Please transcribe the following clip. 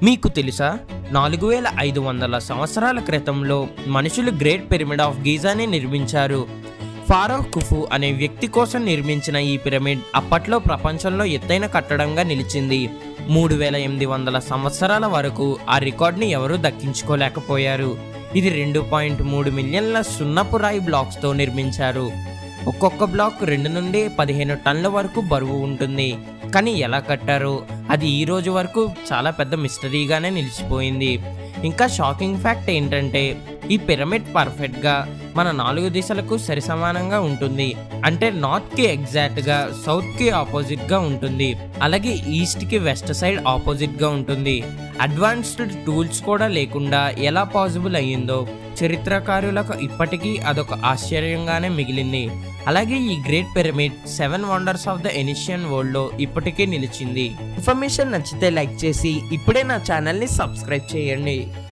మీకు తెలుసా 4500 సంవత్సరాల క్రితంలో మనుషులు గ్రేట్ పిరమిడ్ ఆఫ్ గీజాని నిర్మించారు. ఫారో ఖుఫు అనే వ్యక్తి కోసం నిర్మించిన ఈ పిరమిడ్ అప్పట్లో ప్రపంచంలో ఎత్తైన కట్టడంగా నిలిచింది. 3800 సంవత్సరాల వరకు ఆ రికార్డ్ని ఎవరూ దక్కించుకోలేకపోయారు. ఇది 2.3 మిలియన్ల సున్నపు రాయి బ్లాక్స్తో నిర్మించారు. ఒక్కొక్క బ్లాక్ 2 నుండి 15 టన్నుల వరకు బరువు ఉంటుంది. కానీ ఎలా కట్టారో అది ఈ రోజు వరకు చాలా పెద్ద మిస్టరీగానే నిలిచిపోయింది. ఇంకా షాకింగ్ ఫ్యాక్ట్ ఏంటంటే ఈ పిరమిడ్ పర్ఫెక్ట్గా మన 4 దిశలకు సరిసమానంగా ఉంటుంది. అంటే నార్త్కి ఎగ్జాక్ట్గా, సౌత్కి ఆపోజిట్గా ఉంటుంది. అలాగే ఈస్ట్కి వెస్ట్ సైడ్ ఆపోజిట్గా ఉంటుంది. అడ్వాన్స్డ్ టూల్స్ కూడా లేకుండా ఎలా పాసిబుల్ అయ్యిందో చరిత్రకారులకు ఇప్పటికీ అదొక ఆశ్చర్యంగానే మిగిలింది. అలాగే ఈ great pyramid 7 wonders of the ancient వరల్డ్లో ఇప్పటికీ నిలిచింది. ఇన్ఫర్మేషన్ నచ్చితే లైక్ చేసి ఇప్పుడే నా ఛానల్ని సబ్స్క్రైబ్ చేయండి.